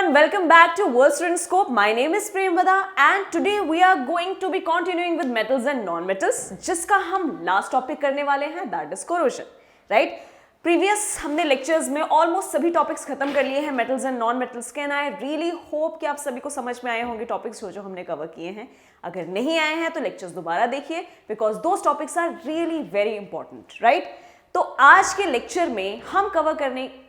everyone, welcome back to World Student Scope. My name is Premvada and today we are going to be continuing with metals and non-metals जिसका हम last topic करने वाले हैं, that is corrosion, right? Previous हमने lectures में almost सभी topics खत्म कर लिए हैं metals and non-metals के and I really hope कि आप सभी को समझ में आए होंगे topics जो हमने cover किए हैं. अगर नहीं आए हैं तो lectures दोबारा देखिए because those topics are really very important, right? तो आज के लेक्चर में हम कवर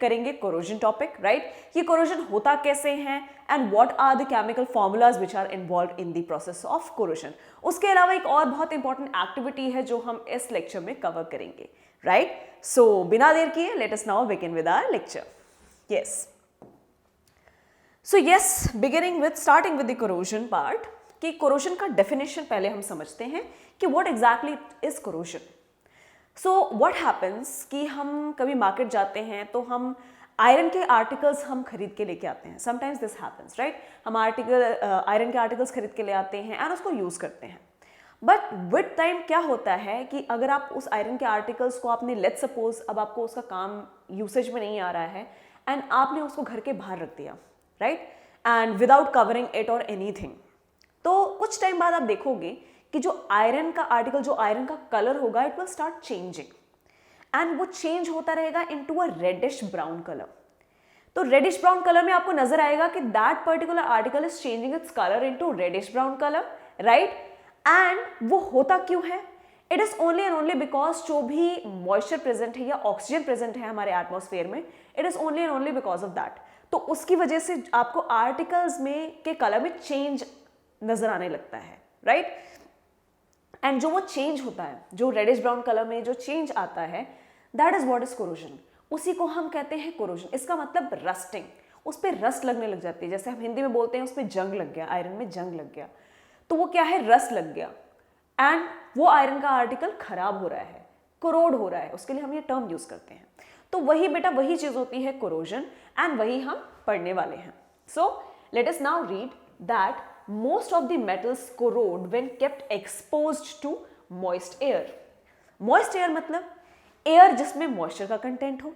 करेंगे कोरोजन टॉपिक, राइट? ये कोरोजन होता कैसे है and what are the chemical formulas which are involved in the process of corrosion. उसके अलावा एक और बहुत इंपॉर्टेंट एक्टिविटी है जो हम इस लेक्चर में कवर करेंगे, राइट? सो बिना देर किए let us now begin with our lecture. Yes, so yes, starting with the corrosion part. कि कोरोजन का डेफिनेशन पहले हम समझते हैं कि what exactly is corrosion. So what happens कि हम कभी मार्केट जाते हैं तो हम आयरन के आर्टिकल्स हम खरीद के लेके आते हैं. Sometimes this happens, right? हम आयरन के आर्टिकल्स खरीद के ले आते हैं एंड उसको यूज़ करते हैं. बट विद टाइम क्या होता है कि अगर आप उस आयरन के आर्टिकल्स को आपने, लेट्स सपोज अब आपको उसका काम यूसेज में नहीं आ रहा है एंड आपने उसको घर के बाहर रख दिया, right? And without covering it और एनीथिंग. तो कुछ टाइम बाद आप देखोगे कि जो आयरन का आर्टिकल, जो आयरन का कलर होगा, it will start changing and वो चेंज होता रहेगा into a reddish brown colour. तो रेडिश ब्राउन कलर में आपको नजर आएगा कि that particular article is changing its colour into reddish brown colour, right? And वो होता क्यों है? It is only and only because जो भी मॉइस्चर प्रेजेंट है या ऑक्सीजन प्रेजेंट है हमारे एटमॉस्फेयर में, it is only and only because of that. तो उसकी वजह से आपको आर्टिकल्स में के कलर में चेंज नजर आने लगता है, राइट? एंड जो वो चेंज होता है, जो रेडिश ब्राउन कलर में जो चेंज आता है, that is what is corrosion. उसी को हम कहते हैं कोरोजन. इसका मतलब रस्टिंग. उस पर रस्ट लगने लग जाती है. जैसे हम हिंदी में बोलते हैं उस पर जंग लग गया, आयरन में जंग लग गया. तो वो क्या है? रस्ट लग गया एंड वो आयरन का आर्टिकल खराब हो रहा है, कोरोड हो रहा है. उसके लिए हम ये टर्म यूज करते हैं. तो वही बेटा वही चीज होती है कोरोजन एंड वही हम पढ़ने वाले हैं. So let us now read that most of the metals corrode when kept exposed to moist air. Moist air मतलब एयर जिसमें मॉइस्चर का कंटेंट हो,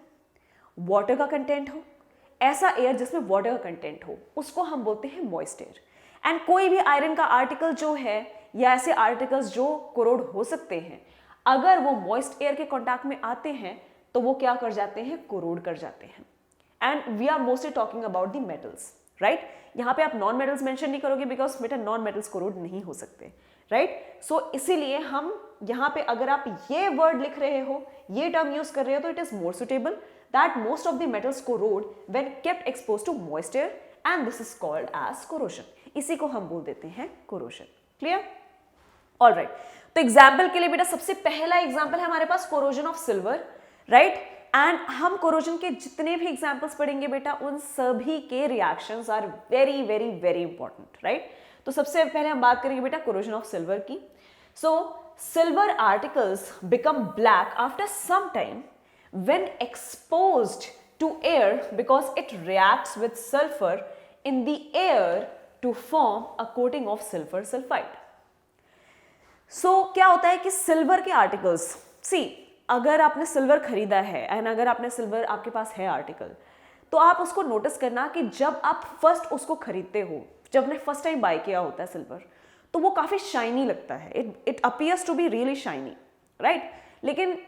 वाटर का कंटेंट हो. ऐसा एयर जिसमें वाटर का कंटेंट हो उसको हम बोलते हैं मॉइस्ट एयर. एंड कोई भी आयरन का आर्टिकल जो है या ऐसे आर्टिकल्स जो कोरोड हो सकते हैं, अगर वो मॉइस्ट एयर के कॉन्टैक्ट में आते हैं तो वो क्या कर जाते हैं? कोरोड कर जाते हैं. And we are mostly talking about the metals, right? यहाँ पे आप नॉन मेटल्स मेंशन नहीं करोगे बिकॉज बेटा नॉन मेटल्स कोरोड नहीं हो सकते, राइट? सो इसीलिए हम यहाँ पे अगर आप ये वर्ड लिख रहे हो, ये टर्म यूज कर रहे हो, तो it is more suitable that most of the metals corrode when kept expose to moist air and this is called as corrosion. इसी को हम बोल देते हैं कोरोजन. क्लियर? ऑलराइट. तो एग्जाम्पल के लिए बेटा सबसे पहला एग्जाम्पल है हमारे पास corrosion of silver, right? And हम कोरोजन के जितने भी एग्जाम्पल्स पढ़ेंगे बेटा उन सभी के reactions are very very very important, right? तो सबसे पहले हम बात करेंगे बेटा कोरोजन ऑफ सिल्वर की. So silver articles become black after some time when exposed to air because it reacts with sulphur in the air to form a coating of silver sulphide. So क्या होता है कि silver के articles, सी अगर आपने silver खरीदा है and अगर आपने सिल्वर आपके पास है आर्टिकल, तो आप उसको नोटिस करना कि जब आप फर्स्ट उसको खरीदते हो, जब आपने फर्स्ट टाइम बाय किया होता है सिल्वर, तो वो काफ़ी शाइनी लगता है. It appears to be really shiny, right? लेकिन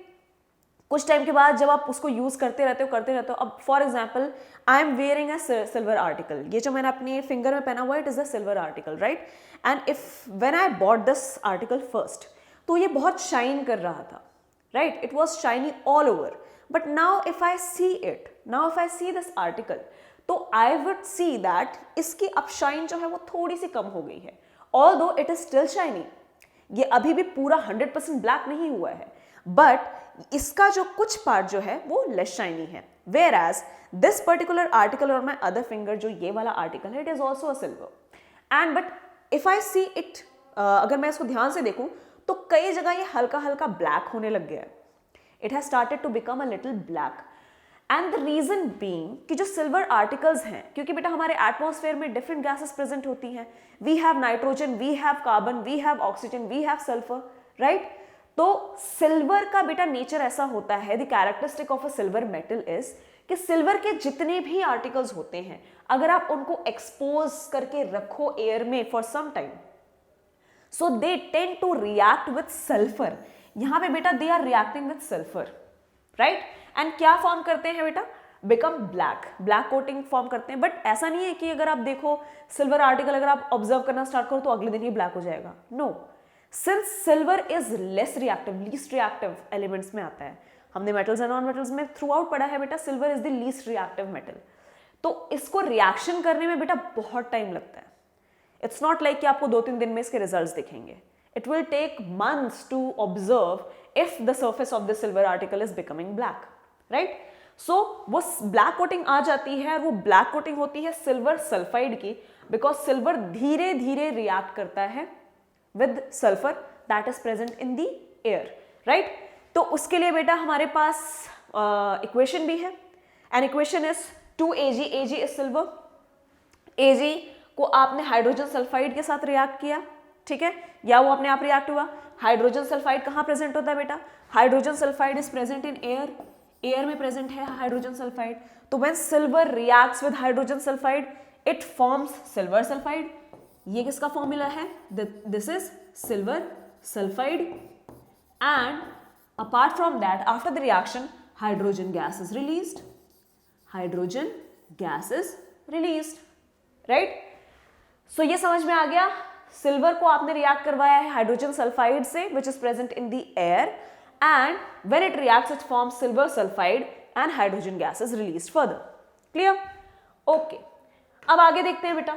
कुछ टाइम के बाद जब आप उसको यूज़ करते रहते हो, अब for example I am wearing a silver article. ये जो मैंने अपने फिंगर में पहना हुआ है, it is a silver article, right? And if when I bought this article first, तो ये बहुत शाइन कर रहा था, right? It was shiny all over. But now if I see this article, तो I would see that इसकी अब shine जो है वो थोड़ी सी कम हो गई है. Although it is still shiny, ये अभी भी पूरा 100% ब्लैक नहीं हुआ है, बट इसका जो कुछ पार्ट जो है वो लेस शाइनी है. Whereas this particular article on my other finger, जो ये वाला आर्टिकल है, it is also a silver. And but if I see it, अगर मैं इसको ध्यान से देखूं तो कई जगह ये हल्का हल्का ब्लैक होने लग गया है. It has started to become a little black. And the reason being कि जो सिल्वर आर्टिकल्स हैं, क्योंकि बेटा हमारे एटमॉस्फेयर में डिफरेंट गैसेस प्रेजेंट होती हैं. We have nitrogen, we have carbon, we have oxygen, we have sulphur, right? तो सिल्वर का बेटा नेचर ऐसा होता है, the characteristic of a silver metal is कि सिल्वर के जितने भी आर्टिकल्स होते हैं अगर आप उनको एक्सपोज करके रखो एयर में for some time, so they tend to react with sulphur. यहां पे बेटा they are reacting with sulphur, right, and क्या फॉर्म करते हैं बेटा, become black, black coating form करते हैं। बट ऐसा नहीं है कि अगर आप देखो सिल्वर आर्टिकल अगर आप ऑब्जर्व करना स्टार्ट करो तो अगले दिन ही ब्लैक हो जाएगा, no, since silver is less reactive, least reactive elements में आता है। हमने मेटल्स एंड नॉन मेटल्स में थ्रू आउट पढ़ा है बेटा silver is the least reactive metal, तो इसको रिएक्शन करने में बेटा बहुत टाइम लगता है। इट्स नॉट लाइक कि आपको 2-3 दिन में इसके रिजल्ट्स दिखेंगे, it will take months to observe if the surface of the silver article is becoming black, right. So वो ब्लैक कोटिंग आ जाती है, वो ब्लैक कोटिंग होती है सिल्वर सल्फाइड की, बिकॉज सिल्वर धीरे धीरे रिएक्ट करता है with sulphur that is present in the air, right. तो उसके लिए बेटा हमारे पास इक्वेशन भी है, and equation is 2Ag, Ag is silver, Ag को आपने हाइड्रोजन सल्फाइड के साथ रिएक्ट किया, ठीक है, या वो अपने आप रिएक्ट हुआ। हाइड्रोजन सल्फाइड कहाँ प्रेजेंट होता है बेटा, hydrogen sulphide is present in air, air में प्रेजेंट है हाइड्रोजन सल्फाइड। तो when silver reacts with hydrogen sulphide it forms silver sulphide. ये किसका फॉर्मूला है, this is silver sulphide, and apart from that after the reaction hydrogen gas is released, hydrogen gas is released, right। so ये समझ में आ गया, silver को आपने react करवाया है हाइड्रोजन सल्फाइड से which is present in the air, and when it reacts it forms silver sulfide and hydrogen gas is released further, clear, okay। अब आगे देखते हैं बेटा,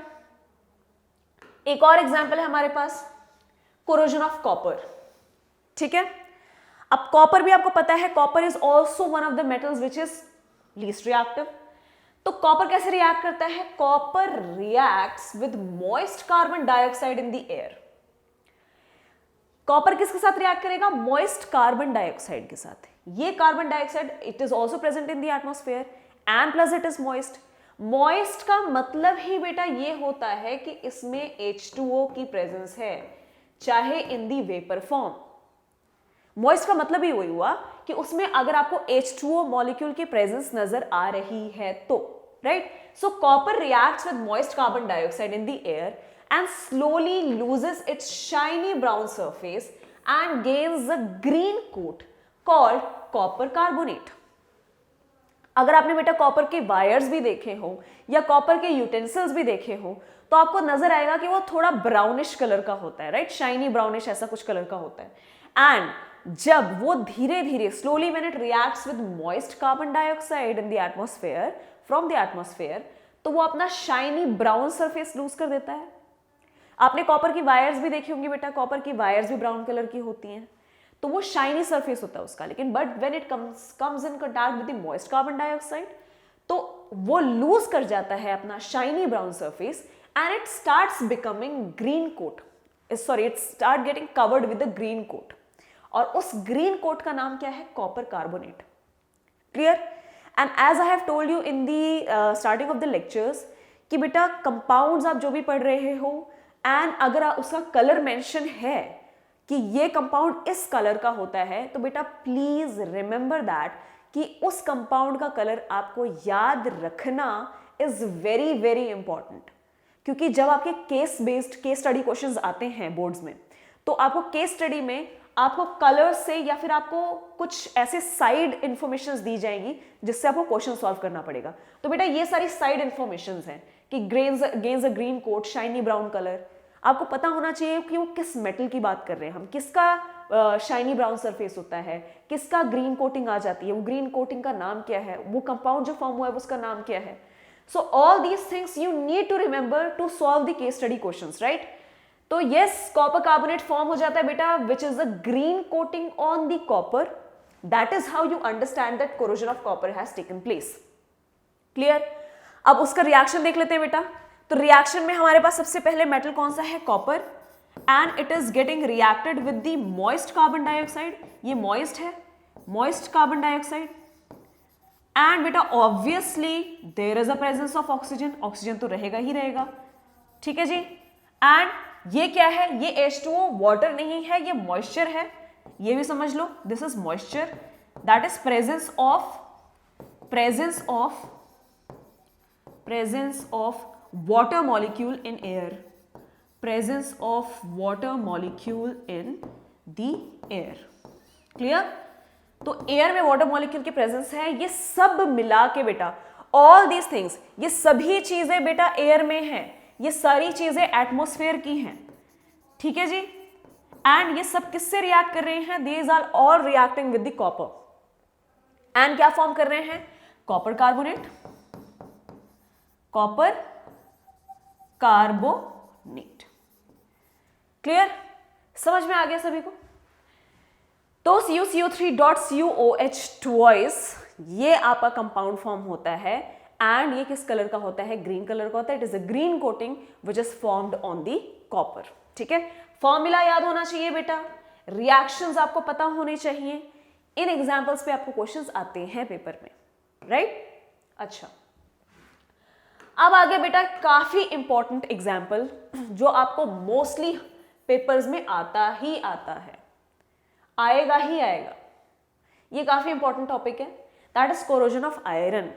एक और एग्जांपल है हमारे पास, corrosion of copper, ठीक है। अब कॉपर भी आपको पता है, copper is also one of the metals which is least reactive. तो कॉपर कैसे रिएक्ट करता है, copper reacts with moist carbon dioxide in the air. Copper किसके साथ रिएक्ट करेगा, मॉइस्ट कार्बन डाइऑक्साइड के साथ। ये carbon dioxide it is also present in the atmosphere and plus it is moist. Moist का मतलब ही बेटा ये होता है कि इसमें H2O की प्रेजेंस है, चाहे इन दी वेपर फॉर्म। मॉइस्ट का मतलब ही वही हुआ कि उसमें अगर आपको H2O मॉलिक्यूल की प्रेजेंस नजर आ रही है तो, right. So copper reacts with moist carbon dioxide in the air and slowly loses its shiny brown surface and gains a green coat called copper carbonate. अगर आपने बेटा कॉपर के वायर्स भी देखे हो या कॉपर के यूटेंसिल्स भी देखे हो तो आपको नजर आएगा कि वो थोड़ा ब्राउनिश कलर का होता है, राइट, शाइनी ब्राउनिश ऐसा कुछ कलर का होता है। एंड जब वो धीरे धीरे slowly when it reacts with moist carbon dioxide in the atmosphere from the atmosphere, तो वो अपना शाइनी ब्राउन सरफेस लूज कर देता है। आपने कॉपर की वायर्स भी देखी होंगी बेटा, कॉपर की वायर्स भी ब्राउन कलर की होती हैं, तो वो शाइनी सरफेस होता है उसका। लेकिन but when it comes in contact with the moist carbon dioxide तो वो लूज कर जाता है अपना shiny brown surface and it starts becoming green coat, sorry it start getting covered with the green coat, और उस ग्रीन कोट का नाम क्या है, copper carbonate, clear. And as I have told you in the starting of the lectures कि बेटा compounds आप जो भी पढ़ रहे हो एंड अगर उसका कलर मेंशन है कि ये कंपाउंड इस कलर का होता है तो बेटा प्लीज रिमेंबर दैट कि उस कंपाउंड का कलर आपको याद रखना इज वेरी वेरी इंपॉर्टेंट, क्योंकि जब आपके case based case study questions आते हैं बोर्ड्स में तो आपको केस स्टडी में आपको कलर से या फिर आपको कुछ ऐसे साइड इंफॉर्मेशंस दी जाएंगी जिससे आपको क्वेश्चन सॉल्व करना पड़ेगा। तो बेटा ये सारी साइड इंफॉर्मेशंस हैं कि gains a green coat, shiny brown colour, आपको पता होना चाहिए कि वो किस मेटल की बात कर रहे हैं हम, किसका शाइनी ब्राउन सरफेस होता है, किसका ग्रीन कोटिंग आ जाती है, वो ग्रीन कोटिंग का नाम क्या है, वो कंपाउंड जो फॉर्म हुआ है उसका नाम क्या है। So all these things you need to remember to solve the case study questions, right. तो यस, कॉपर कार्बोनेट फॉर्म हो जाता है बेटा which is a green coating on the copper. That is how you understand that corrosion of copper has taken place, clear. अब उसका reaction देख लेते हैं बेटा। तो रिएक्शन में हमारे पास सबसे पहले मेटल कौन सा है, copper, and it is getting reacted with the moist carbon dioxide. ये मॉइस्ट है, मॉइस्ट कार्बन डाइऑक्साइड, एंड बेटा obviously there is a presence of oxygen, oxygen तो रहेगा ही रहेगा, ठीक है जी। एंड ये क्या है, ये H2O वाटर नहीं है, ये मॉइस्चर है, ये भी समझ लो, this is moisture that is presence of presence of water molecule in air, presence of water molecule in the air. Clear? तो एयर में वाटर मॉलिक्यूल की प्रेजेंस है, ये सब मिला के बेटा ऑल दीज थिंग्स, ये सभी चीजें बेटा एयर में हैं, ये सारी चीजें एटमॉस्फेयर की हैं, ठीक है जी। एंड ये सब किससे रिएक्ट कर रहे हैं? These are all reacting with the copper and क्या फॉर्म कर रहे हैं? Copper carbonate, copper carbonate. Clear? समझ में आ गया सभी को? तो CuCO3.CuOH ट्वाइस ये आपका कंपाउंड फॉर्म होता है एंड ये किस कलर का होता है? ग्रीन कलर का होता है। It is a green coating which is formed on the copper. ठीक है, फॉर्मूला याद होना चाहिए बेटा, रिएक्शंस आपको पता होने चाहिए, इन एग्जांपल्स पे आपको क्वेश्चंस आते हैं पेपर में, राइट? अच्छा, अब आगे बेटा काफी इंपॉर्टेंट एग्जाम्पल जो आपको मोस्टली पेपर्स में आता ही आता है, आएगा ही आएगा। ये काफी इंपॉर्टेंट टॉपिक है, that is corrosion of iron,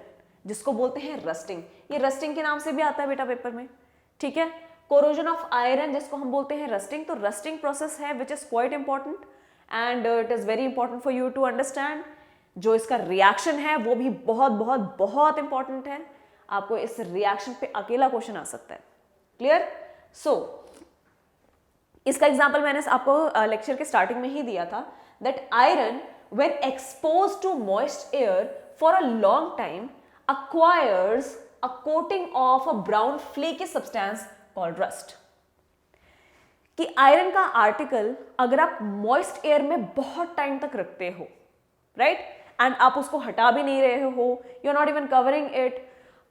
जिसको बोलते हैं रस्टिंग। ये रस्टिंग के नाम से भी आता है बेटा पेपर में, ठीक है। कोरोजन ऑफ आयरन जिसको हम बोलते हैं रस्टिंग, तो रस्टिंग प्रोसेस है which is quite important and it is very important for you to understand. जो इसका रिएक्शन है वो भी बहुत बहुत बहुत इंपॉर्टेंट है, आपको इस रिएक्शन पे अकेला क्वेश्चन आ सकता है। क्लियर? सो इसका एग्जाम्पल मैंने आपको लेक्चर के स्टार्टिंग में ही दिया था, that iron when exposed to moist air for a long time acquires a coating of a brown flaky substance called rust। कि आयरन का आर्टिकल अगर आप मॉइस्ट एयर में बहुत टाइम तक रखते हो, राइट, एंड आप उसको हटा भी नहीं रहे हो, you are not even covering it,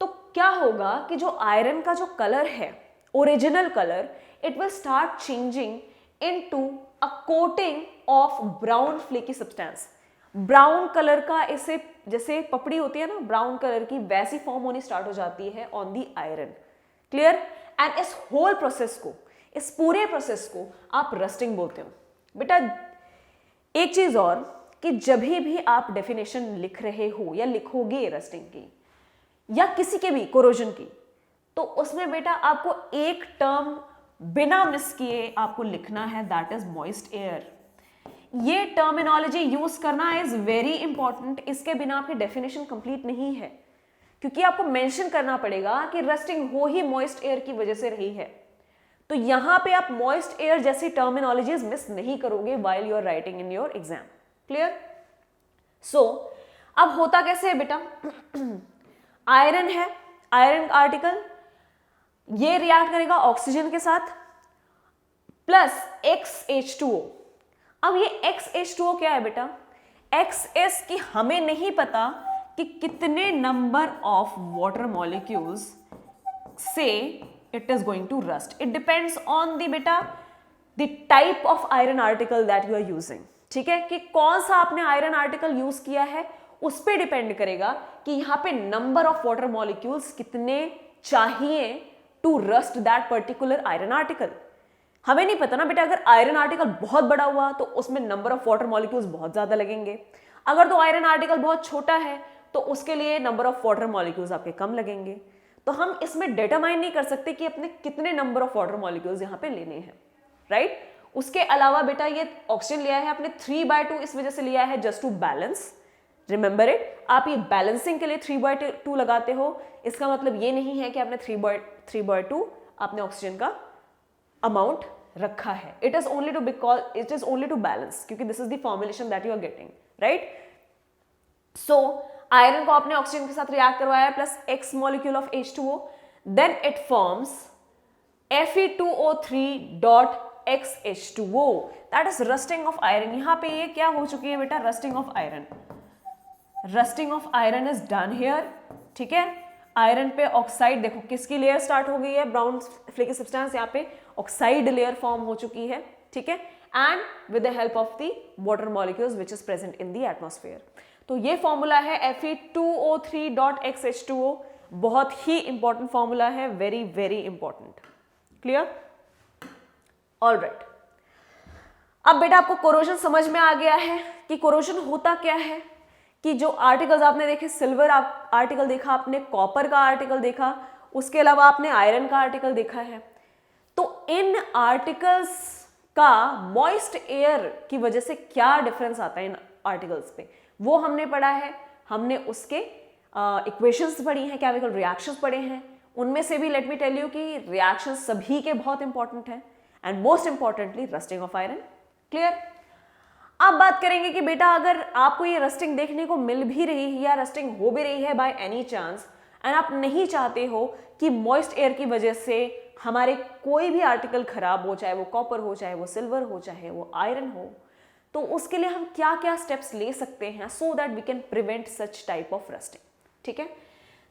तो क्या होगा कि जो आयरन का जो कलर है, original colour, it will start changing into a coating of brown flaky substance. Brown colour का इसे जैसे पपड़ी होती है ना ब्राउन कलर की, वैसी फॉर्म होनी स्टार्ट हो जाती है on the iron. Clear? And इस होल प्रोसेस को, इस पूरे प्रोसेस को आप रस्टिंग बोलते हो। बेटा एक चीज और, कि जब भी आप डेफिनेशन लिख रहे हो या लिखोगे रस्टिंग की या किसी के भी कोरोजन की, तो उसमें बेटा आपको एक टर्म बिना मिस किए आपको लिखना है, दैट इज मॉइस्ट एयर। ये टर्मिनोलॉजी यूज करना इज वेरी इंपॉर्टेंट, इसके बिना आपकी डेफिनेशन कंप्लीट नहीं है, क्योंकि आपको मेंशन करना पड़ेगा कि रस्टिंग हो ही मॉइस्ट एयर की वजह से रही है। तो यहां पे आप मॉइस्ट एयर जैसी टर्मिनोलॉजीज मिस नहीं करोगे while you are writing in your exam. Clear? So अब होता कैसे है बेटा, आयरन है, आयरन आर्टिकल, ये रिएक्ट करेगा ऑक्सीजन के साथ प्लस XH2O। अब ये XH2O क्या है बेटा? XS की हमें नहीं पता कि कितने नंबर ऑफ वाटर मॉलिक्यूल्स से it is going to rust. It depends on the बेटा the type of iron article that you are using. ठीक है, कि कौन सा आपने आयरन आर्टिकल यूज किया है उस पर डिपेंड करेगा कि यहाँ पे नंबर ऑफ वाटर मॉलिक्यूल्स कितने चाहिए to rust that particular iron article. हमें नहीं पता ना बेटा, अगर आयरन आर्टिकल बहुत बड़ा हुआ तो उसमें नंबर ऑफ वाटर मॉलिक्यूल्स बहुत ज्यादा लगेंगे, अगर तो आयरन आर्टिकल बहुत छोटा है तो उसके लिए नंबर ऑफ वाटर मॉलिक्यूल्स आपके कम लगेंगे। तो हम इसमें डिटरमाइन नहीं कर सकते कि अपने कितने नंबर ऑफ वाटर मॉलिक्यूल्स यहाँ पे लेने हैं, राइट? उसके अलावा बेटा ये ऑक्सीजन लिया है आपने 3/2 इस वजह से लिया है just to balance, remember it. आप ये बैलेंसिंग के लिए 3/2 लगाते हो, इसका मतलब ये नहीं है कि आपने 3/2 आपने ऑक्सीजन का अमाउंट रखा है। It is only to because it is only to balance, क्योंकि this is the formulation that you are getting, right? So iron को आपने ऑक्सीजन के साथ रिएक्ट करवाया plus X molecule of H2O, then it forms Fe2O3.XH2O, that is rusting of iron. यहां पे ये क्या हो चुकी है बेटा? Rusting of iron. Rusting of iron is done here. ठीक है, आयरन पे ऑक्साइड, देखो किसकी लेयर स्टार्ट हो गई है, ब्राउन फ्लेकी सब्सटेंस, यहाँ पे ऑक्साइड लेयर फॉर्म हो चुकी है। ठीक है, and with the help of the water molecules which is present in the atmosphere. तो ये फॉर्मूला है Fe2O3.XH2O, बहुत ही इंपॉर्टेंट फॉर्मूला है, very very important. Clear? Alright, अब बेटा आपको कोरोजन समझ में आ गया है कि कोरोजन होता क्या है, कि जो आर्टिकल्स आपने देखे, सिल्वर आर्टिकल देखा आपने, कॉपर का आर्टिकल देखा, उसके अलावा आपने आयरन का आर्टिकल देखा है। तो इन आर्टिकल्स का मॉइस्ट एयर की वजह से क्या डिफरेंस आता है इन आर्टिकल्स पे, वो हमने पढ़ा है। हमने उसके इक्वेशंस पढ़ी हैं, केमिकल रिएक्शंस पढ़े हैं। उनमें से भी लेट मी टेल यू कि रिएक्शंस सभी के बहुत इंपॉर्टेंट हैं, and most importantly rusting of iron. Clear? अब बात करेंगे कि बेटा अगर आपको ये रस्टिंग देखने को मिल भी रही है या रस्टिंग हो भी रही है बाय एनी चांस, एंड आप नहीं चाहते हो कि मॉइस्ट एयर की वजह से हमारे कोई भी आर्टिकल खराब हो, चाहे वो कॉपर हो, चाहे वो सिल्वर हो, चाहे वो आयरन हो, तो उसके लिए हम क्या क्या स्टेप्स ले सकते हैं so that we can prevent such type of rusting. ठीक है,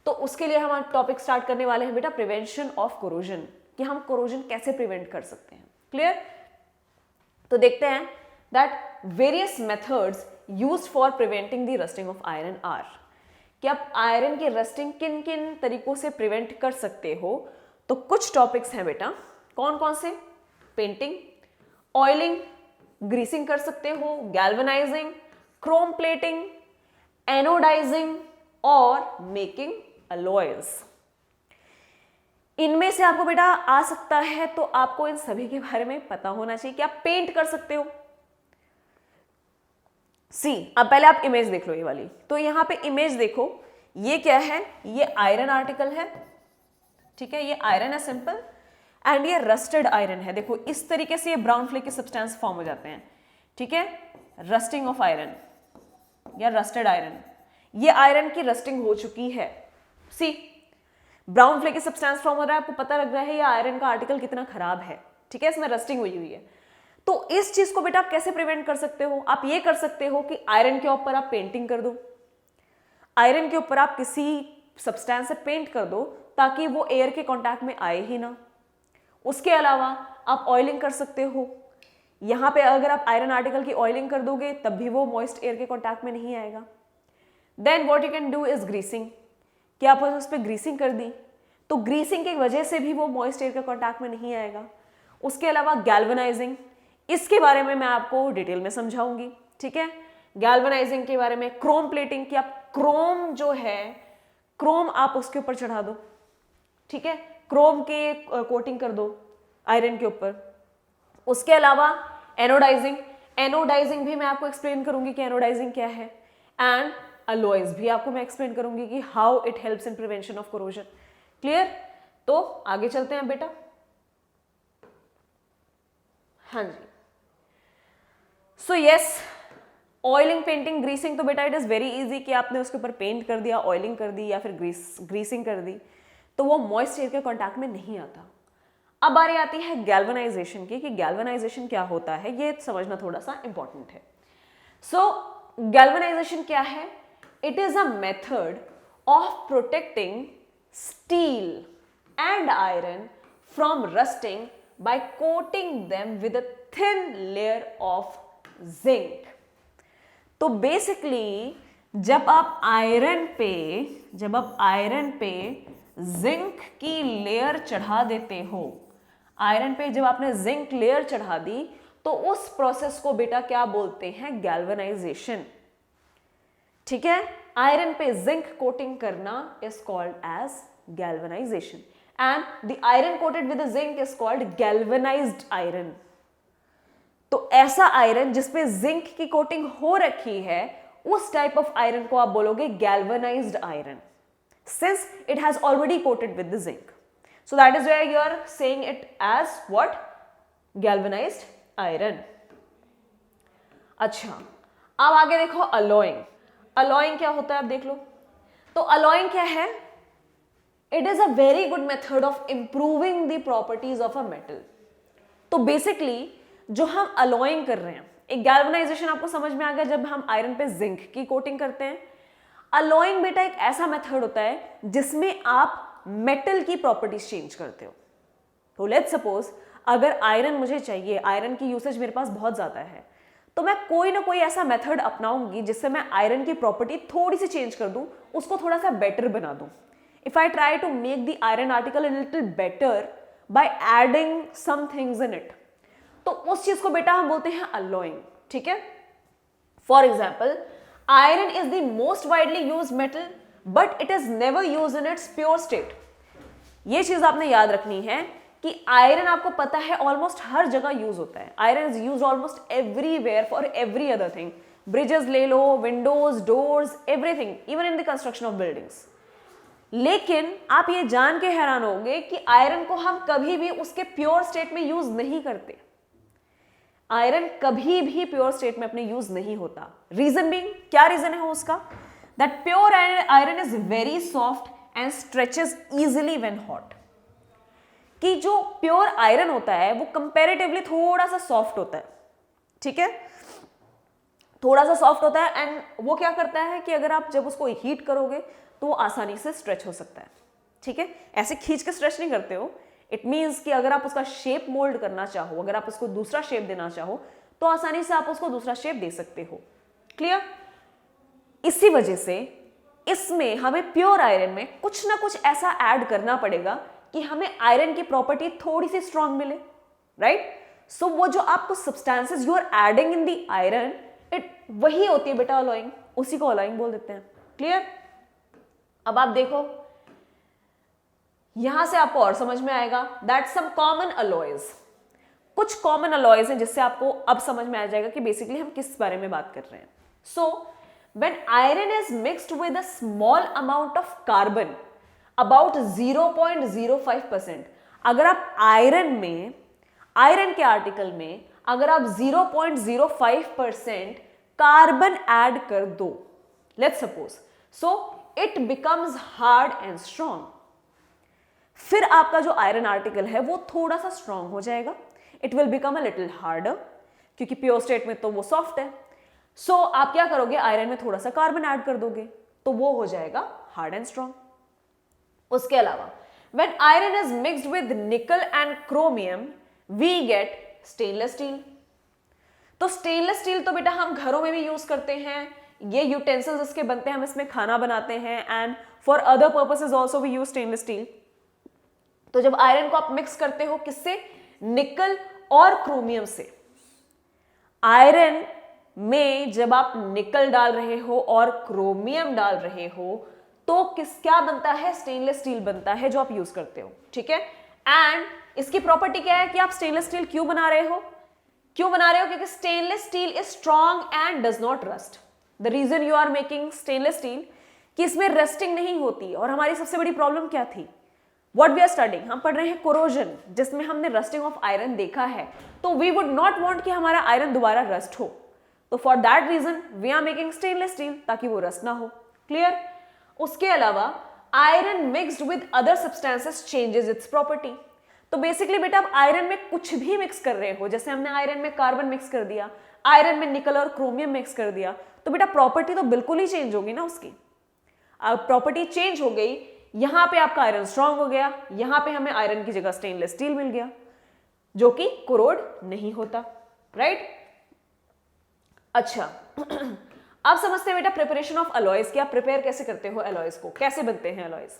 तो उसके लिए हम टॉपिक स्टार्ट करने वाले हैं बेटा प्रिवेंशन ऑफ कोरोजन, कि हम कोरोजन कैसे प्रिवेंट कर सकते हैं। क्लियर? तो देखते हैं that various methods used for preventing the rusting of iron are, कि आप आयरन की रस्टिंग किन किन तरीकों से प्रिवेंट कर सकते हो। तो कुछ टॉपिक्स हैं बेटा, कौन कौन से? पेंटिंग, ऑयलिंग, ग्रीसिंग कर सकते हो, गैल्वेनाइजिंग, क्रोम प्लेटिंग, एनोडाइजिंग और मेकिंग अलॉयज। इनमें से आपको बेटा आ सकता है, तो आपको इन सभी के बारे में पता होना चाहिए कि आप पेंट कर सकते हो। सी, अब पहले आप इमेज देख लो ये वाली। तो यहां पे इमेज देखो, ये क्या है? ये आयरन आर्टिकल है। ठीक है, ये आयरन है सिंपल, एंड ये रस्टेड आयरन है। देखो इस तरीके से ये ब्राउन फ्लेकी सब्सटेंस फॉर्म हो जाते हैं। ठीक है, रस्टिंग ऑफ आयरन या रस्टेड आयरन, ये आयरन की रस्टिंग हो चुकी है। सी, ब्राउन फ्लेकी सब्सटेंस फॉर्म हो रहा है, आपको पता लग रहा है ये आयरन का आर्टिकल कितना खराब है। ठीक है, इसमें रस्टिंग हुई हुई है। तो इस चीज को बेटा आप कैसे प्रिवेंट कर सकते हो? आप ये कर सकते हो कि आयरन के ऊपर आप पेंटिंग कर दो, आयरन के ऊपर आप किसी सब्सटेंस से पेंट कर दो ताकि वो एयर के कांटेक्ट में आए ही ना। उसके अलावा आप ऑयलिंग कर सकते हो। यहां पे अगर आप आयरन आर्टिकल की ऑयलिंग कर दोगे तब भी वो मॉइस्ट एयर के कांटेक्ट में नहीं आएगा। Then what you can do is greasing, कि आप उस पर ग्रीसिंग कर दी तो ग्रीसिंग की वजह से भी वो मॉइस्ट एयर के कांटेक्ट में नहीं आएगा। उसके अलावा गैल्वेनाइजिंग, इसके बारे में मैं आपको डिटेल में समझाऊंगी। ठीक है, गैल्वेनाइजिंग के बारे में, क्रोम प्लेटिंग, कि आप क्रोम जो है, क्रोम आप उसके ऊपर चढ़ा दो। ठीक है, क्रोम के कोटिंग कर दो आयरन के ऊपर। उसके अलावा एनोडाइजिंग, एनोडाइजिंग भी मैं आपको एक्सप्लेन करूंगी कि एनोडाइजिंग क्या है, एंड अलॉयज भी आपको मैं एक्सप्लेन करूंगी कि how it helps in prevention of corrosion. Clear? तो आगे चलते हैं बेटा। हाँ जी, so yes, oiling, painting, greasing, तो बेटा इट इज वेरी इजी कि आपने उसके ऊपर पेंट कर दिया, ऑयलिंग कर दी या फिर ग्रीसिंग कर दी, तो वो मॉइस्ट एयर के कांटेक्ट में नहीं आता। अब बारी आती है गैल्वेनाइजेशन की, कि गैल्वेनाइजेशन क्या होता है, ये समझना थोड़ा सा इंपॉर्टेंट है। सो गैल्वेनाइजेशन क्या है? It is a method of protecting steel and iron from rusting by coating them with a thin layer of zinc। तो बेसिकली जब आप आयरन पे जिंक की लेयर चढ़ा देते हो, आयरन पे जब आपने जिंक लेयर चढ़ा दी तो उस प्रोसेस को बेटा क्या बोलते हैं? गैल्वेनाइजेशन। ठीक है, आयरन पे जिंक कोटिंग करना is called as galvanisation, and the iron coated with the zinc is called galvanized iron। तो ऐसा आयरन जिसपे जिंक की कोटिंग हो रखी है, उस टाइप ऑफ आयरन को आप बोलोगे galvanized iron, since it has already coated with the zinc। So that is why you are saying it as what? Galvanized iron। अच्छा, अब आगे देखो alloying। alloying क्या होता है आप देख लो। तो alloying क्या है? It is a very good method of improving the properties of a metal। तो बेसिकली जो हम अलॉइंग कर रहे हैं, एक गैल्वेनाइजेशन आपको समझ में आ गया जब हम आयरन पे जिंक की कोटिंग करते हैं। अलॉइंग बेटा एक ऐसा मेथड होता है जिसमें आप मेटल की प्रॉपर्टीज चेंज करते हो। तो लेट्स सपोज अगर आयरन मुझे चाहिए, आयरन की यूसेज मेरे पास बहुत ज्यादा है, तो मैं कोई ना कोई ऐसा मेथड अपनाऊंगी जिससे मैं आयरन की प्रॉपर्टी थोड़ी सी चेंज कर दूं, उसको थोड़ा सा बेटर बना दूं। If I try to make the iron article a little better by adding some things in it, तो उस चीज को बेटा हम बोलते हैं alloying। ठीक है, for example iron is the most widely used metal but it is never used in its pure state. ये चीज आपने याद रखनी है कि आयरन आपको पता है ऑलमोस्ट हर जगह यूज होता है। Iron is used almost everywhere for every other thing. Bridges ले लो, windows, doors, everything, even in the construction of buildings. लेकिन आप ये जान के हैरान होंगे कि आयरन को हम कभी भी उसके प्योर स्टेट में यूज नहीं करते। आयरन कभी भी प्योर स्टेट में अपने यूज नहीं होता। रीजन बीइंग, क्या रीजन है उसका? That pure iron is very soft and stretches easily when hot. कि जो प्योर आयरन होता है वो कंपैरेटिवली थोड़ा सा सॉफ्ट होता है, ठीक है, थोड़ा सा सॉफ्ट होता है। एंड वो क्या करता है कि अगर आप जब उसको हीट करोगे तो वो आसानी से स्ट्रेच हो सकता है, ठीक है। ऐसे खींच के स्ट्रेच नहीं करते हो। इट मीन्स कि अगर आप उसका शेप मोल्ड करना चाहो, अगर आप उसको दूसरा शेप देना चाहो तो आसानी से आप उसको दूसरा शेप दे सकते हो। क्लियर? इसी वजह से इसमें हमें प्योर आयरन में कुछ ना कुछ ऐसा ऐड करना पड़ेगा कि हमें आयरन की प्रॉपर्टी थोड़ी सी स्ट्रांग मिले, राइट? सो वो जो आपको substances you are adding in the iron, वही होती है बेटा अलॉइंग, उसी को अलॉइंग बोल देते हैं। क्लियर? अब आप देखो, यहां से आपको और समझ में आएगा दैट सम कॉमन अलॉयज, कुछ कॉमन अलॉयज हैं जिससे आपको अब समझ में आ जाएगा कि बेसिकली हम किस बारे में बात कर रहे हैं। So when iron is mixed with a small amount of carbon about 0.05%, अगर आप आयरन के आर्टिकल में अगर आप 0.05% कार्बन ऐड कर दो, let's suppose, so it becomes hard and strong. फिर आपका जो आयरन आर्टिकल है वो थोड़ा सा स्ट्रॉन्ग हो जाएगा, it will become a little harder, क्योंकि प्योर स्टेट में तो वो सॉफ्ट है। सो आप क्या करोगे, आयरन में थोड़ा सा कार्बन ऐड कर दोगे तो वो हो जाएगा हार्ड एंड स्ट्रॉन्ग। उसके अलावा when iron is mixed with nickel and chromium we get stainless steel. तो स्टेनलेस स्टील तो बेटा हम घरों में भी यूज करते हैं, ये यूटेंसिल्स इसके बनते हैं, हम इसमें खाना बनाते हैं, and for other purposes also we use stainless steel. तो जब आयरन को आप मिक्स करते हो किससे, निकल और क्रोमियम से, आयरन में जब आप निकल डाल रहे हो और क्रोमियम डाल रहे हो तो क्या बनता है, स्टेनलेस स्टील बनता है जो आप यूज करते हो, ठीक है। एंड इसकी प्रॉपर्टी क्या है कि आप स्टेनलेस स्टील क्यों बना रहे हो, क्योंकि stainless steel is strong and does not rust. The reason you are making stainless steel कि इसमें रस्टिंग नहीं होती। और हमारी सबसे बड़ी प्रॉब्लम क्या थी, व्हाट वी आर स्टडिंग, हम पढ़ रहे हैं कोरोजन, जिसमें हमने रस्टिंग ऑफ आयरन देखा है। तो वी वुड नॉट वांट कि हमारा आयरन दोबारा रस्ट हो, तो for that reason we are making stainless steel, ताकि वो रस्ट ना हो। क्लियर? उसके अलावा iron mixed with other substances changes its property. तो बेसिकली बेटा आप आयरन में कुछ भी मिक्स कर रहे हो, जैसे हमने आयरन में कार्बन मिक्स कर दिया, आयरन में निकल और क्रोमियम मिक्स कर दिया, तो बेटा प्रॉपर्टी तो बिल्कुल ही चेंज होगी ना उसकी। अब प्रॉपर्टी चेंज हो गई, यहां पे आपका आयरन स्ट्रांग हो गया, यहां पे हमें आयरन की जगह स्टेनलेस स्टील मिल गया जो कि कोरोड नहीं होता, राइट? अच्छा अब समझते हैं बेटा प्रिपरेशन ऑफ अलॉयज, कि आप प्रिपेयर कैसे करते हो अलॉयज को, कैसे बनते हैं अलॉयज।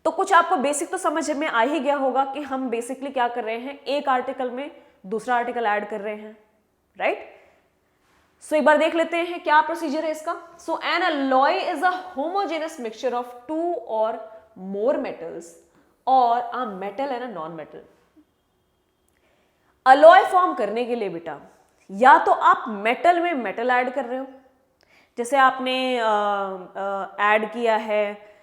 तो कुछ आपको बेसिक तो समझ में आ ही गया होगा कि हम बेसिकली क्या कर रहे हैं, एक आर्टिकल में दूसरा आर्टिकल ऐड कर रहे हैं, राइट? सो एक बार देख लेते हैं क्या प्रोसीजर है इसका। So an alloy is a homogeneous mixture of two or more metals or a metal and a non metal. Alloy form करने के लिए बेटा या तो आप मेटल में मेटल ऐड कर रहे हो, जैसे आपने ऐड किया है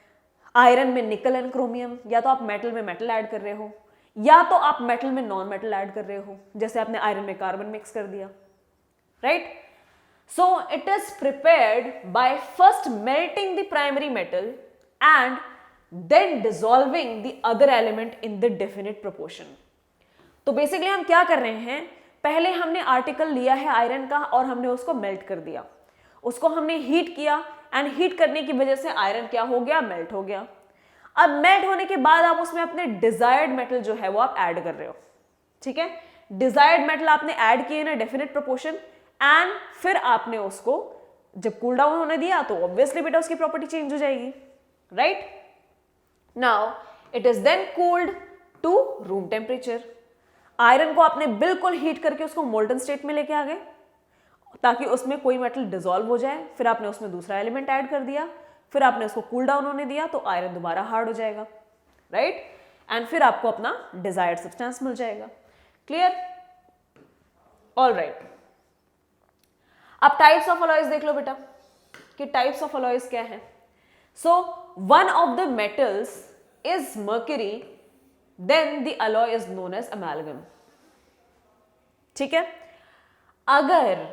आयरन में निकल एंड क्रोमियम, या तो आप मेटल में मेटल ऐड कर रहे हो, या तो आप मेटल में नॉन मेटल ऐड कर रहे हो, जैसे आपने आयरन में कार्बन मिक्स कर दिया, right? So it is prepared by first melting the primary metal and then dissolving the other element in the definite proportion. तो बेसिकली हम क्या कर रहे हैं, पहले हमने आर्टिकल लिया है आयरन का और हमने उसको मेल्ट कर दिया, उसको हमने हीट किया एंड हीट करने की वजह से आयरन क्या हो गया, मेल्ट हो गया। अब मेल्ट होने के बाद आप उसमें अपने डिजायर्ड मेटल जो है वो आप ऐड कर रहे हो, ठीक है। डिजायर्ड मेटल आपने ऐड किए ना डेफिनेट प्रोपोर्शन, एंड फिर आपने उसको जब कूल डाउन होने दिया तो ऑब्वियसली बेटा उसकी प्रॉपर्टी चेंज हो जाएगी, right? Now it is then cooled to room temperature. Iron को आपने बिल्कुल हीट करके उसको मोल्टन स्टेट में लेके आ गए ताकि उसमें कोई मेटल डिसॉल्व हो जाए, फिर आपने उसमें दूसरा एलिमेंट ऐड कर दिया, फिर आपने उसको कूल डाउन होने दिया तो आयरन दोबारा हार्ड हो जाएगा, राइट, एंड फिर आपको अपना डिजायर्ड सब्सटेंस मिल जाएगा। क्लियर? All right. अब टाइप्स ऑफ अलॉयज देख लो बेटा कि टाइप्स ऑफ अलॉयज क्या है। So one of the metals is mercury, then the alloy is known as amalgam. ठीक है, अगर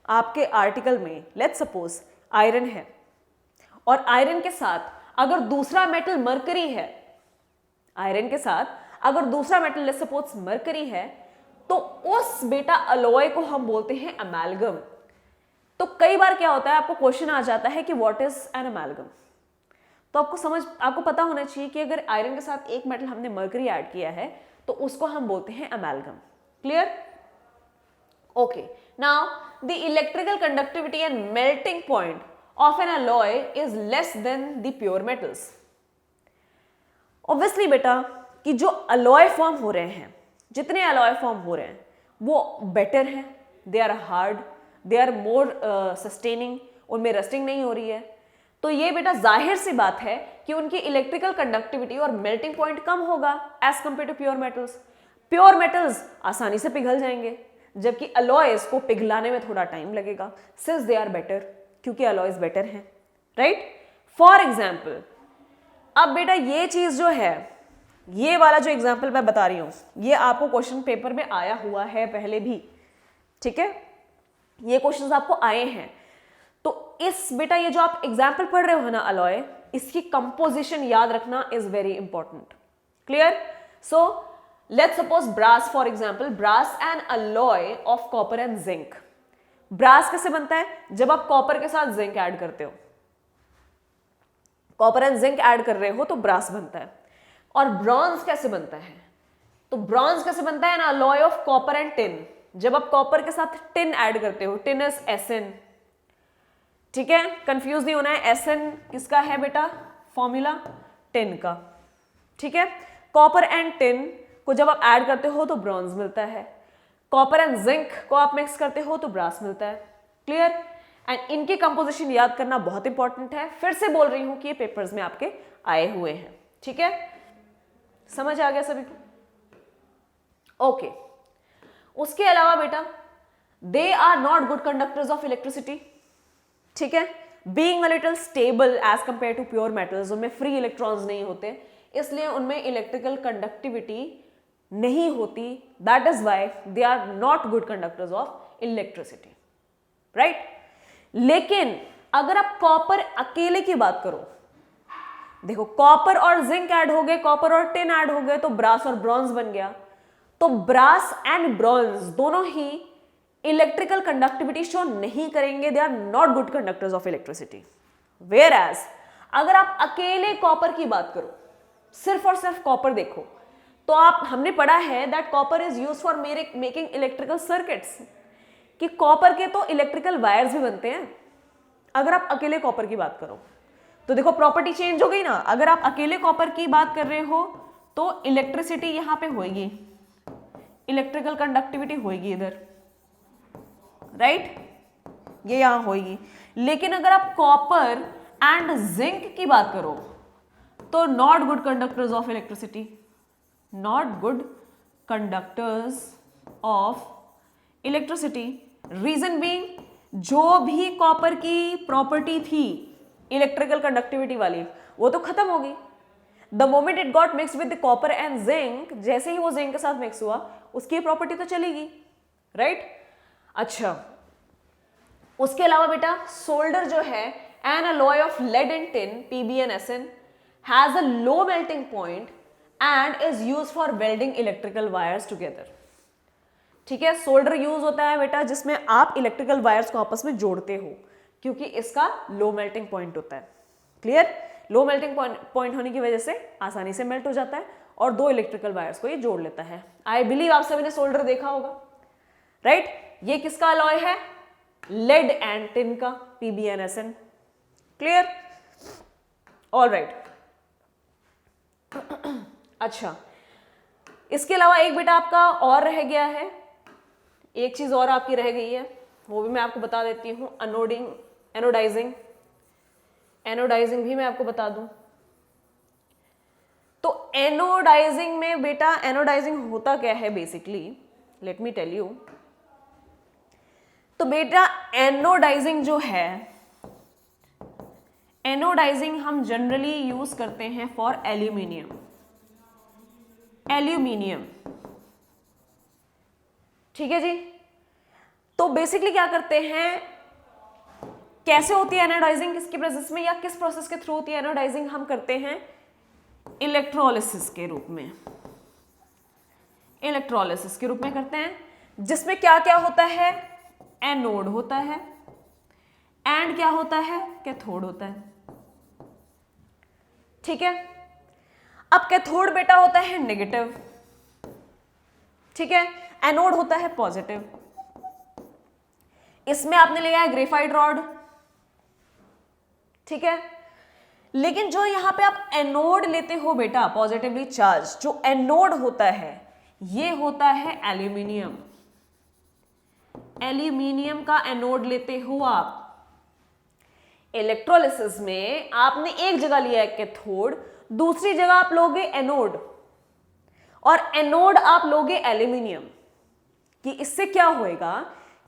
आपके आर्टिकल में लेट्स सपोज आयरन है और आयरन के साथ अगर दूसरा मेटल मर्करी है, आयरन के साथ अगर दूसरा मेटल लेट्स सपोज मर्करी है, तो उस बेटा अलॉय को हम बोलते हैं अमेलगम। तो कई बार क्या होता है, आपको क्वेश्चन आ जाता है कि व्हाट इज एन अमेलगम, तो आपको पता होना चाहिए कि अगर आयरन के साथ एक मेटल हमने मर्करी ऐड किया है तो उसको हम बोलते हैं amalgam. Clear? Okay, now the electrical conductivity and melting point of an alloy is less than the pure metals. Obviously बेटा कि जो अलॉय फॉर्म हो रहे हैं, जितने अलॉय फॉर्म हो रहे हैं वो बेटर हैं, they are hard, they are more sustaining, उनमें रस्टिंग नहीं हो रही है, तो ये बेटा जाहिर सी बात है कि उनकी इलेक्ट्रिकल कंडक्टिविटी और मेल्टिंग पॉइंट कम होगा as compare to pure metals. Pure metals आसानी से पिघल जाएंगे, जबकि अलॉयज को पिघलाने में थोड़ा टाइम लगेगा, सिंस दे आर बेटर, क्योंकि अलॉयज बेटर हैं, राइट। फॉर एग्जाम्पल, अब बेटा ये चीज जो है, ये वाला जो एग्जाम्पल मैं बता रही हूं, ये आपको क्वेश्चन पेपर में आया हुआ है पहले भी, ठीक है, ये क्वेश्चंस आपको आए हैं। तो इस बेटा ये जो आप एग्जाम्पल पढ़ रहे हो ना अलॉय, इसकी कंपोजिशन याद रखना is very important. Clear? So let's suppose brass, for example brass an alloy of copper and zinc. Brass कैसे बनता है? जब आप कॉपर के साथ जिंक ऐड करते हो, कॉपर एंड जिंक ऐड कर रहे हो तो ब्रास बनता है। और ब्रॉन्ज कैसे बनता है? तो ब्रॉन्ज कैसे बनता है? An alloy of copper and tin. जब आप कॉपर के साथ टिन ऐड करते हो, टिन इज एसएन, ठीक है, कंफ्यूज नहीं होना है, एसएन किसका है बेटा? फॉर्मूला टिन का, ठीक है। कॉपर एंड टिन को जब आप ऐड करते हो तो ब्रॉन्ज मिलता है, कॉपर एंड जिंक को आप मिक्स करते हो तो ब्रास मिलता है। क्लियर? एंड इनकी कंपोजिशन याद करना बहुत इंपॉर्टेंट है, फिर से बोल रही हूं कि ये पेपर्स में आपके आए हुए हैं, ठीक है, समझ आ गया सभी को? ओके, उसके अलावा बेटा they are not good conductors of electricity, ठीक है, being a little stable as compare to pure metals, उनमें फ्री इलेक्ट्रॉन्स नहीं होते, इसलिए उनमें इलेक्ट्रिकल कंडक्टिविटी नहीं होती, that is why they are not good conductors of electricity, right. लेकिन अगर आप कॉपर अकेले की बात करो, देखो कॉपर और जिंक ऐड हो गए, कॉपर और टिन ऐड हो गए तो ब्रास और ब्रॉन्ज बन गया, तो ब्रास एंड ब्रॉन्ज दोनों ही इलेक्ट्रिकल कंडक्टिविटी शो नहीं करेंगे, they are not good conductors of electricity. Whereas अगर आप अकेले कॉपर की बात करो, सिर्फ और सिर्फ कॉपर देखो, तो हमने पढ़ा है that copper is used for making electrical circuits, कि कॉपर के तो इलेक्ट्रिकल वायर्स भी बनते हैं। अगर आप अकेले कॉपर की बात करो तो देखो प्रॉपर्टी चेंज हो गई ना, अगर आप अकेले कॉपर की बात कर रहे हो तो इलेक्ट्रिसिटी यहां पे होगी, इलेक्ट्रिकल कंडक्टिविटी होगी इधर, राइट, ये यहां होगी। लेकिन अगर आप कॉपर एंड जिंक की बात करो तो not good conductors of electricity, not good conductors of electricity. Reason being, जो भी कॉपर की प्रॉपर्टी थी इलेक्ट्रिकल कंडक्टिविटी वाली वो तो खत्म हो गई। The moment it got mix with the copper and zinc, जैसे ही वो जिंक के साथ मिक्स हुआ उसकी प्रॉपर्टी तो चलेगी, राइट। अच्छा, उसके अलावा बेटा सोल्डर जो है, an alloy of lead and tin PbNSn has a low melting point and is use for welding electrical wires together, ठीक है। सोल्डर यूज होता है बेटा जिसमें आप इलेक्ट्रिकल वायर्स को आपस में जोड़ते हो, क्योंकि इसका लो मेल्टिंग पॉइंट होता है। क्लियर? लो मेल्टिंग पॉइंट होने की वजह से आसानी से मेल्ट हो जाता है और दो इलेक्ट्रिकल वायर्स को ये जोड़ लेता है। आई बिलीव आप सभी ने सोल्डर देखा होगा, राइट। ये किसका अलॉय है? लेड एंड टिन का, PbNSn। क्लियर? All right. अच्छा, इसके अलावा एक बेटा आपका और रह गया है, एक चीज और आपकी रह गई है, वो भी मैं आपको बता देती हूं, एनोडाइजिंग। एनोडाइजिंग भी मैं आपको बता दूं। तो एनोडाइजिंग में बेटा, एनोडाइजिंग होता क्या है basically, let me tell you. तो बेटा एनोडाइजिंग जो है, एनोडाइजिंग हम जनरली यूज करते हैं फॉर एल्यूमिनियम। एल्यूमिनियम, ठीक है जी। तो बेसिकली क्या करते हैं, कैसे होती है एनोडाइजिंग, किसकी प्रोसेस में या किस प्रोसेस के थ्रू होती है एनोडाइजिंग, हम करते हैं इलेक्ट्रोलिसिस के रूप में। इलेक्ट्रोलिसिस के रूप में करते हैं, जिसमें क्या क्या होता है, एनोड होता है एंड क्या होता है, कैथोड होता है, ठीक है। अब कैथोड बेटा होता है नेगेटिव, ठीक है, एनोड होता है पॉजिटिव। इसमें आपने लिया है ग्रेफाइट रॉड, ठीक है। लेकिन जो यहां पे आप एनोड लेते हो बेटा, पॉजिटिवली चार्ज जो एनोड होता है, ये होता है एल्यूमिनियम। एल्यूमिनियम का एनोड लेते हो आप। इलेक्ट्रोलिसिस में आपने एक जगह लिया है कैथोड, दूसरी जगह आप लोगे एनोड, और एनोड आप लोगे एल्यूमिनियम। कि इससे क्या होएगा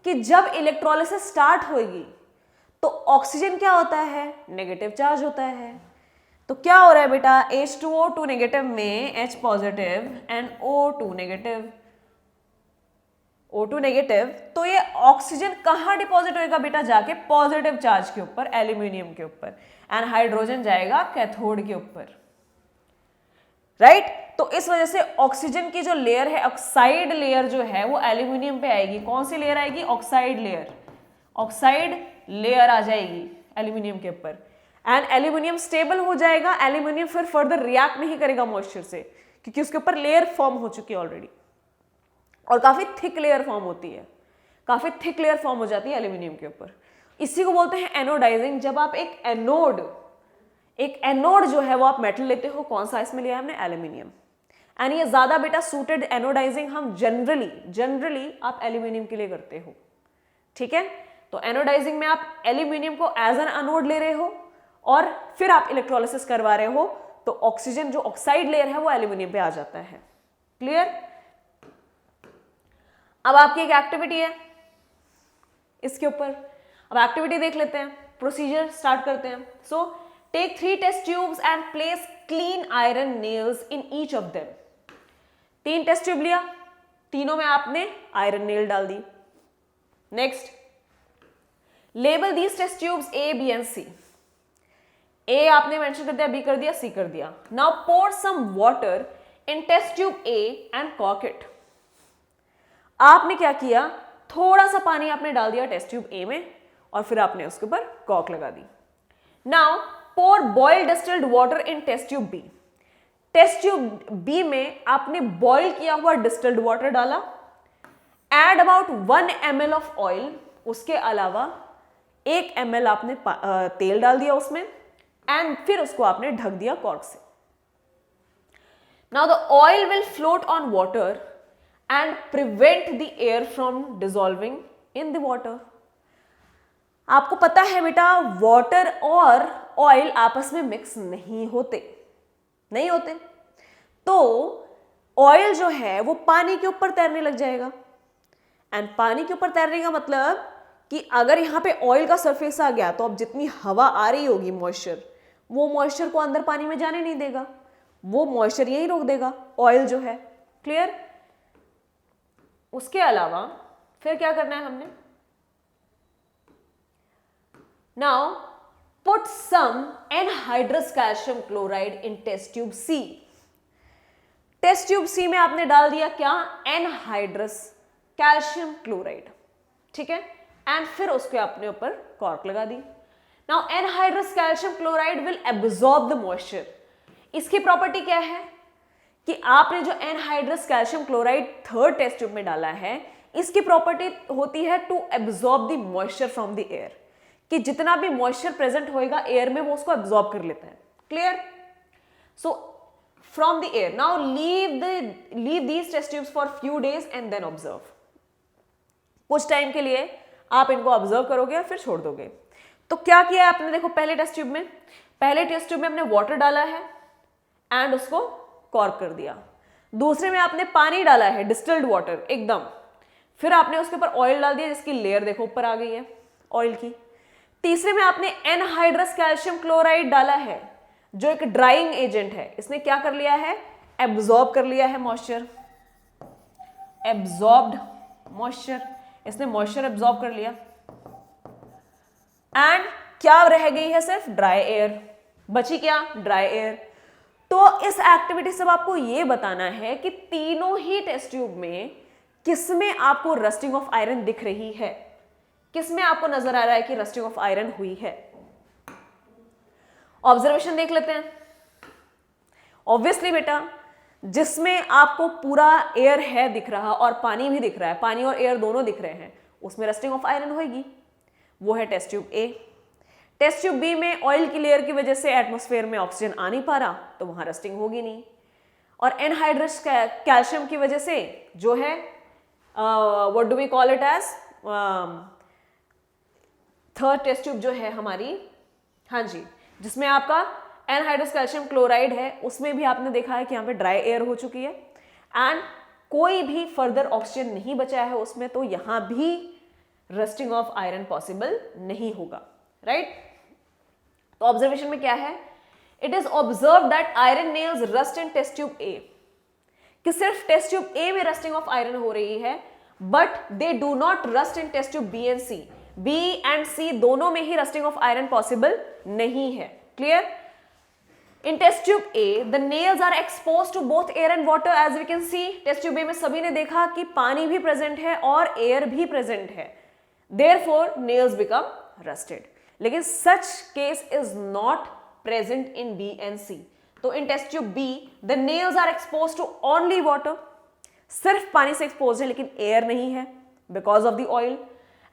कि जब इलेक्ट्रोलिसिस स्टार्ट होएगी तो ऑक्सीजन क्या होता है, नेगेटिव चार्ज होता है। तो क्या हो रहा है बेटा, H2O2 नेगेटिव में H positive and O2 negative, O2 negative. तो ये ऑक्सीजन कहां डिपॉजिट होएगा बेटा, जाके पॉजिटिव चार्ज के ऊपर, एल्यूमिनियम के ऊपर, एंड हाइड्रोजन जाएगा कैथोड के ऊपर, राइट। तो इस वजह से ऑक्सीजन की जो लेयर है, ऑक्साइड लेयर जो है, वो एल्यूमिनियम पे आएगी। कौन सी लेयर आएगी, ऑक्साइड लेयर। ऑक्साइड लेयर आ जाएगी एल्यूमिनियम के ऊपर, एंड एल्यूमिनियम स्टेबल हो जाएगा। एल्यूमिनियम फिर फर्दर रिएक्ट नहीं करेगा मॉइस्चर से, क्योंकि उसके ऊपर लेयर फॉर्म हो चुकी है ऑलरेडी, और काफी थिक लेयर फॉर्म होती है, काफी थिक लेयर फॉर्म हो जाती है एल्यूमिनियम के ऊपर। इसी को बोलते हैं एनोडाइजिंग। जब आप एक एनोड जो है वो आप मेटल लेते हो, कौन सा इसमें लिया है हमने, एल्यूमिनियम। एंड ये ज्यादा बेटा सूटेड एनोडाइजिंग हम जनरली आप एल्यूमिनियम के लिए करते हो, ठीक है। तो एनोडाइजिंग में आप एल्यूमिनियम को एज एन एनोड ले रहे हो और फिर आप इलेक्ट्रोलिसिस करवा रहे हो, तो ऑक्सीजन जो ऑक्साइड लेयर है वो एल्यूमिनियम पे आ जाता है। क्लियर। अब आपकी एक एक्टिविटी है इसके ऊपर, अब एक्टिविटी देख लेते हैं, प्रोसीजर स्टार्ट करते हैं। So take 3 test tubes and place clean iron nails in each of them. 3 test tube लिया, तीनों में आपने आयरन नेल डाल दी। Next, label these test tubes A, B and C। A आपने मेंशन कर दिया, B कर दिया, C कर दिया। Now pour some water in test tube A and कॉक इट। आपने क्या किया, थोड़ा सा पानी आपने डाल दिया टेस्ट ट्यूब A में और फिर आपने उसके ऊपर कॉक लगा दी। Now pour boiled distilled water in test tube B। Test tube B में आपने बॉइल किया हुआ डिस्टिल्ड वाटर डाला, add about 1 ml of oil, उसके अलावा 1 ml आपने तेल डाल दिया उसमें, एंड फिर उसको आपने ढक दिया कॉर्क से। Now the oil will float on water and prevent the air from dissolving in the water. आपको पता है बेटा, वाटर और ऑयल आपस में मिक्स नहीं होते, तो ऑयल जो है वो पानी के ऊपर तैरने लग जाएगा। एंड पानी के ऊपर तैरने का मतलब कि अगर यहां पे ऑयल का सरफेस आ गया तो अब जितनी हवा आ रही होगी, मॉइस्चर, वो मॉइस्चर को अंदर पानी में जाने नहीं देगा, वो मॉइस्चर यही रोक देगा, ऑयल जो है। क्लियर। उसके अलावा फिर क्या करना है हमने, now put some anhydrous calcium chloride in test tube C। Test tube C में आपने डाल दिया क्या, एनहाइड्रस कैल्शियम क्लोराइड, ठीक है, एंड फिर उसके अपने ऊपर कॉर्क लगा दी। Now anhydrous calcium chloride will absorb the moisture. इसकी प्रॉपर्टी क्या है कि आपने जो anhydrous calcium chloride third test tube में डाला है, इसकी प्रॉपर्टी होती है to absorb the moisture from the air, कि जितना भी मॉइस्चर प्रेजेंट होएगा एयर में वो उसको एब्जॉर्ब कर लेता है। Clear. So from the air, now leave these test tubes for few days and then observe. कुछ टाइम के लिए आप इनको ऑब्जर्व करोगे और फिर छोड़ दोगे। तो क्या किया आपने, देखो पहले टेस्ट ट्यूब में, पहले टेस्ट ट्यूब में आपने वाटर डाला है एंड उसको कॉर्क कर दिया। दूसरे में आपने पानी डाला है, डिस्टिल्ड वाटर एकदम, फिर आपने उसके ऊपर ऑयल डाल दिया जिसकी लेयर देखो ऊपर आ गई है ऑयल की। तीसरे में आपने एनहाइड्रस कैल्शियम क्लोराइड डाला है जो एक ड्राइंग एजेंट है, इसने क्या कर लिया है, एब्जॉर्ब कर लिया है मॉइस्चर, एब्जॉर्ब्ड मॉइस्चर, इसने मॉइस्चर एब्जॉर्ब कर लिया एंड क्या रह गई है, सिर्फ ड्राई एयर बची, क्या, ड्राई एयर। तो इस एक्टिविटी से आपको यह बताना है कि तीनों ही टेस्ट ट्यूब में किसमें आपको रस्टिंग ऑफ आयरन दिख रही है, किसमें आपको नजर आ रहा है कि रस्टिंग ऑफ आयरन हुई है। ऑब्जर्वेशन देख लेते हैं। ऑब्वियसली बेटा जिसमें आपको पूरा एयर है दिख रहा और पानी भी दिख रहा है, पानी और एयर दोनों दिख रहे हैं, उसमें रस्टिंग ऑफ आयरन होगी, वो है test tube A. Test tube B में ऑयल की लेयर की वजह से एटमॉस्फेयर में ऑक्सीजन आ नहीं पा रहा तो वहां रस्टिंग होगी नहीं, और एनहाइड्रस कैल्शियम की वजह से जो है what do we call it as, third test tube जो है हमारी, हाँ जी, जिसमें आपका एनहाइड्रस कैल्शियम क्लोराइड है, उसमें भी आपने देखा है कि यहाँ पे ड्राई एयर हो चुकी है एंड कोई भी फर्दर ऑक्सीजन नहीं बचा है उसमें, तो यहां भी रस्टिंग ऑफ आयरन पॉसिबल नहीं होगा, राइट। तो ऑब्जर्वेशन में क्या है, it is observe that iron nails rust in test tube A, कि सिर्फ टेस्ट ट्यूब ए में रस्टिंग ऑफ आयरन हो रही है, but they do not rust in test tube B and C, B and C दोनों में ही रस्टिंग ऑफ आयरन पॉसिबल नहीं है, clear. In test tube A, the nails are exposed to both air and water, as we can see. Test tube A में सभी ने देखा कि पानी भी प्रेजेंट है और एयर भी प्रेजेंट है, therefore nails become rusted. लेकिन such case is not present in B and C. तो in test tube B, the nails are exposed to only water. सिर्फ पानी से एक्सपोज है लेकिन एयर नहीं है because of the oil.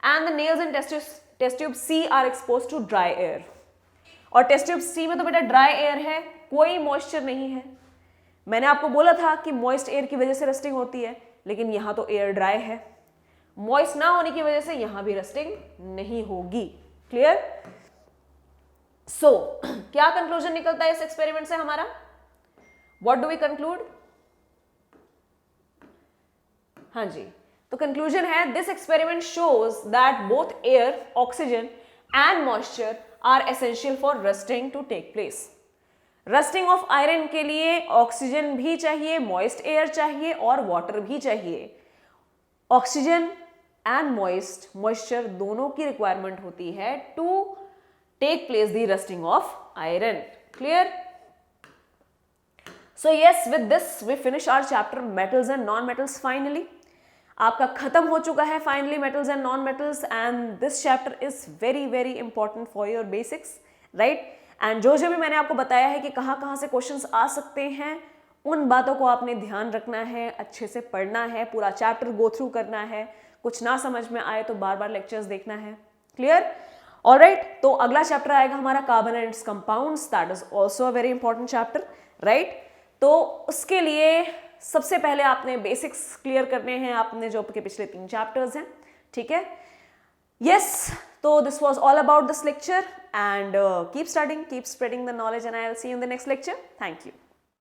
And the nails in test tube C are exposed to dry air. और test tube सी में तो बेटा ड्राई एयर है, कोई मॉइस्चर नहीं है। मैंने आपको बोला था कि मॉइस्ट एयर की वजह से रस्टिंग होती है, लेकिन यहां तो एयर ड्राई है, मॉइस्ट ना होने की वजह से यहां भी रस्टिंग नहीं होगी, क्लियर। सो क्या कंक्लूजन निकलता है इस एक्सपेरिमेंट से हमारा, व्हाट डू वी कंक्लूड, हाँ जी, तो कंक्लूजन है this experiment shows that both air, oxygen and moisture are essential for rusting to take place. Rusting of iron के लिए ऑक्सीजन भी चाहिए, मॉइस्ट एयर चाहिए और वाटर भी चाहिए। ऑक्सीजन एंड मॉइस्चर दोनों की रिक्वायरमेंट होती है to take place the rusting of iron, clear. So yes, with this we finish our chapter metals and non metals. Finally आपका खत्म हो चुका है finally metals and non metals, and this chapter is very very important for your basics, right. And जो भी मैंने आपको बताया है कि कहाँ से क्वेश्चंस आ सकते हैं, उन बातों को आपने ध्यान रखना है, अच्छे से पढ़ना है, पूरा चैप्टर गो थ्रू करना है, कुछ ना समझ में आए तो बार बार लेक्चर्स देखना है, क्लियर। ऑलराइट, तो अगला चैप्टर आएगा हमारा carbon and it's compounds, that is also a very important chapter, right. तो उसके लिए सबसे पहले आपने बेसिक्स क्लियर करने हैं, आपने जो आपके पिछले 3 चैप्टर्स हैं, ठीक है। यस, तो this was all about this lecture, and keep studying, keep spreading the knowledge, and I will see you in the next lecture. Thank you.